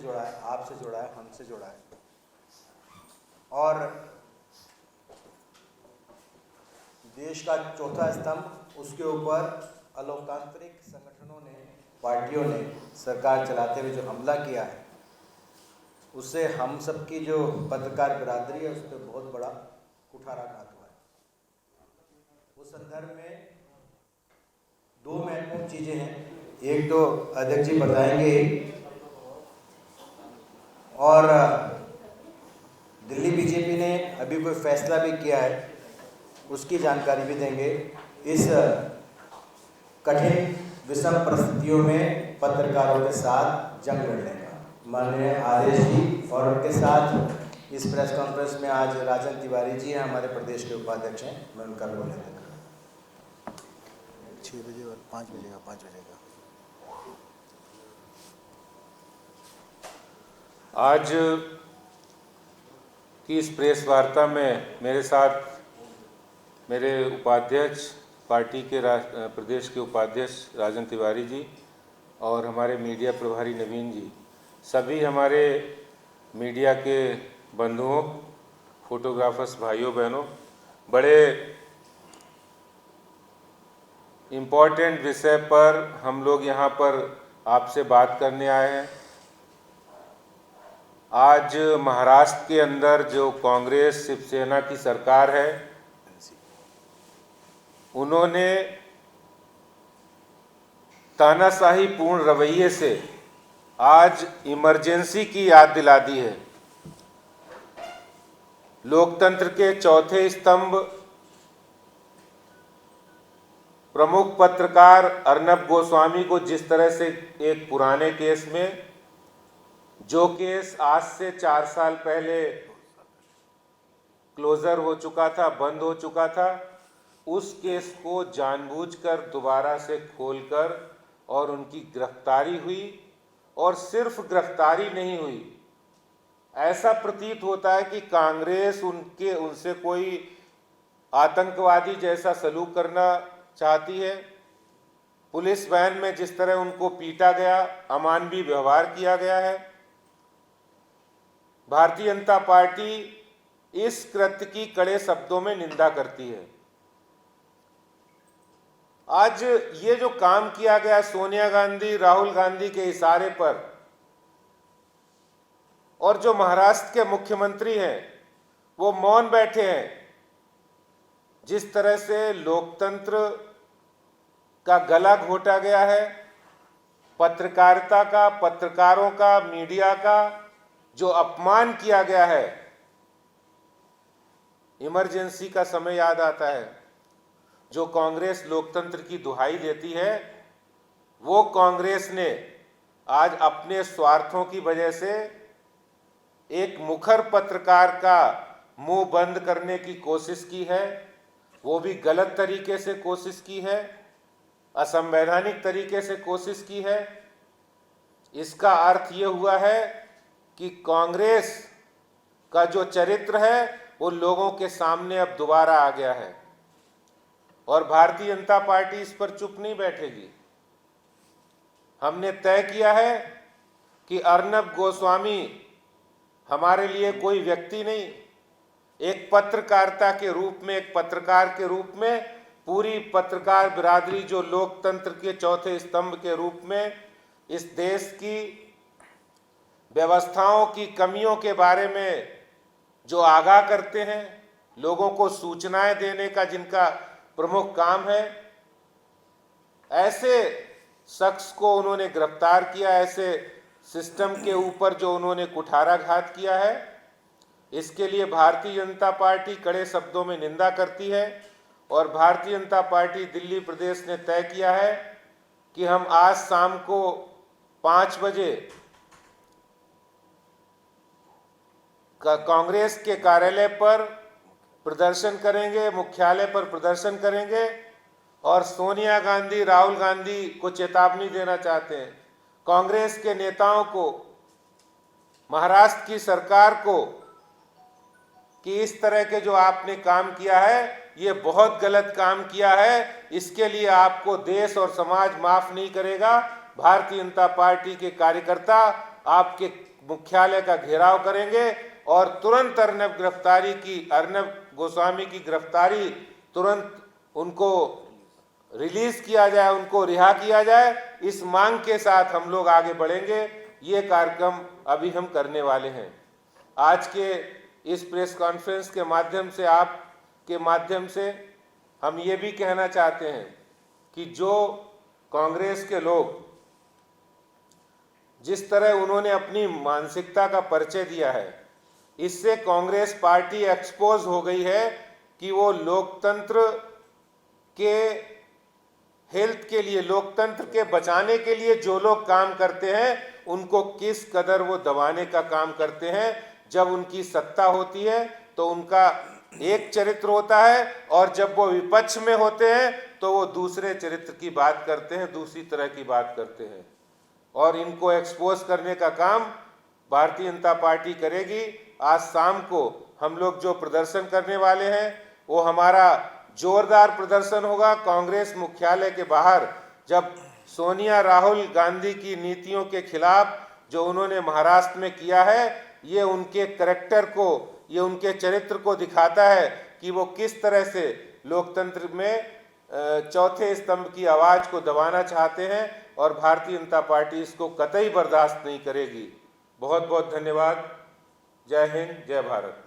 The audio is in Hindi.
जोड़ा है, आपसे जोड़ा है, हमसे जोड़ा है। और देश का चौथा स्तंभ, उसके ऊपर अलोकतांत्रिक संगठनों ने, पार्टियों ने सरकार चलाते हुए जो हमला किया है, उससे हम सब की जो पत्रकार बिरादरी है उस पर बहुत बड़ा कुठाराघात हुआ है। उस संदर्भ में दो महत्वपूर्ण चीज़ें हैं। एक तो अध्यक्ष जी बताएंगे और दिल्ली बीजेपी ने अभी कोई फैसला भी किया है, उसकी जानकारी भी देंगे। इस कठिन विषम परिस्थितियों में पत्रकारों के साथ जंग लड़ने का माननीय आदेश जी, और उनके साथ इस प्रेस कॉन्फ्रेंस में आज राजन तिवारी जी हैं, हमारे प्रदेश के उपाध्यक्ष हैं। मैं उनका रोल लेता हूँ। 6 बजे और 5 बजे का 5 बजे का आज की इस प्रेस वार्ता में मेरे साथ मेरे उपाध्यक्ष, पार्टी के प्रदेश के उपाध्यक्ष राजन तिवारी जी और हमारे मीडिया प्रभारी नवीन जी, सभी हमारे मीडिया के बंधुओं, फोटोग्राफर्स भाइयों बहनों, बड़े इम्पोर्टेंट विषय पर हम लोग यहाँ पर आपसे बात करने आए हैं। आज महाराष्ट्र के अंदर जो कांग्रेस शिवसेना की सरकार है, उन्होंने तानाशाही पूर्ण रवैये से आज इमरजेंसी की याद दिला दी है। लोकतंत्र के चौथे स्तंभ प्रमुख पत्रकार अर्नब गोस्वामी को जिस तरह से एक पुराने केस में, जो केस आज से 4 साल पहले क्लोजर हो चुका था, बंद हो चुका था, उस केस को जानबूझकर दोबारा से खोलकर और उनकी गिरफ्तारी हुई, और सिर्फ गिरफ्तारी नहीं हुई, ऐसा प्रतीत होता है कि कांग्रेस उनसे कोई आतंकवादी जैसा सलूक करना चाहती है। पुलिस वैन में जिस तरह उनको पीटा गया, अमानवीय व्यवहार किया गया है। भारतीय जनता पार्टी इस कृत्य की कड़े शब्दों में निंदा करती है। आज ये जो काम किया गया सोनिया गांधी, राहुल गांधी के इशारे पर, और जो महाराष्ट्र के मुख्यमंत्री हैं वो मौन बैठे हैं, जिस तरह से लोकतंत्र का गला घोटा गया है, पत्रकारिता का, पत्रकारों का, मीडिया का जो अपमान किया गया है, इमरजेंसी का समय याद आता है। जो कांग्रेस लोकतंत्र की दुहाई देती है, वो कांग्रेस ने आज अपने स्वार्थों की वजह से एक मुखर पत्रकार का मुंह बंद करने की कोशिश की है, वो भी गलत तरीके से कोशिश की है, असंवैधानिक तरीके से कोशिश की है। इसका अर्थ ये हुआ है कि कांग्रेस का जो चरित्र है वो लोगों के सामने अब दोबारा आ गया है, और भारतीय जनता पार्टी इस पर चुप नहीं बैठेगी। हमने तय किया है कि अर्नब गोस्वामी हमारे लिए कोई व्यक्ति नहीं, एक पत्रकारिता के रूप में, एक पत्रकार के रूप में पूरी पत्रकार बिरादरी जो लोकतंत्र के चौथे स्तंभ के रूप में इस देश की व्यवस्थाओं की कमियों के बारे में जो आगाह करते हैं, लोगों को सूचनाएं देने का जिनका प्रमुख काम है, ऐसे शख्स को उन्होंने गिरफ्तार किया, ऐसे सिस्टम के ऊपर जो उन्होंने कुठाराघात किया है, इसके लिए भारतीय जनता पार्टी कड़े शब्दों में निंदा करती है। और भारतीय जनता पार्टी दिल्ली प्रदेश ने तय किया है कि हम आज शाम को 5 बजे कांग्रेस के कार्यालय पर प्रदर्शन करेंगे, मुख्यालय पर प्रदर्शन करेंगे, और सोनिया गांधी, राहुल गांधी को चेतावनी देना चाहते हैं, कांग्रेस के नेताओं को, महाराष्ट्र की सरकार को, कि इस तरह के जो आपने काम किया है ये बहुत गलत काम किया है, इसके लिए आपको देश और समाज माफ नहीं करेगा। भारतीय जनता पार्टी के कार्यकर्ता आपके मुख्यालय का घेराव करेंगे और तुरंत अर्नब गोस्वामी की गिरफ्तारी तुरंत उनको रिलीज किया जाए, उनको रिहा किया जाए। इस मांग के साथ हम लोग आगे बढ़ेंगे। ये कार्यक्रम अभी हम करने वाले हैं। आज के इस प्रेस कॉन्फ्रेंस के माध्यम से, आपके माध्यम से हम ये भी कहना चाहते हैं कि जो कांग्रेस के लोग जिस तरह उन्होंने अपनी मानसिकता का परिचय दिया है, इससे कांग्रेस पार्टी एक्सपोज हो गई है कि वो लोकतंत्र के हेल्थ के लिए, लोकतंत्र के बचाने के लिए जो लोग काम करते हैं उनको किस कदर वो दबाने का काम करते हैं। जब उनकी सत्ता होती है तो उनका एक चरित्र होता है और जब वो विपक्ष में होते हैं तो वो दूसरे चरित्र की बात करते हैं, दूसरी तरह की बात करते हैं। और इनको एक्सपोज करने का काम भारतीय जनता पार्टी करेगी। आज शाम को हम लोग जो प्रदर्शन करने वाले हैं वो हमारा जोरदार प्रदर्शन होगा कांग्रेस मुख्यालय के बाहर। जब सोनिया राहुल गांधी की नीतियों के खिलाफ जो उन्होंने महाराष्ट्र में किया है, ये उनके करैक्टर को, ये उनके चरित्र को दिखाता है कि वो किस तरह से लोकतंत्र में चौथे स्तंभ की आवाज़ को दबाना चाहते हैं और भारतीय जनता पार्टी इसको कतई बर्दाश्त नहीं करेगी। बहुत बहुत धन्यवाद। जय हिंद, जय भारत।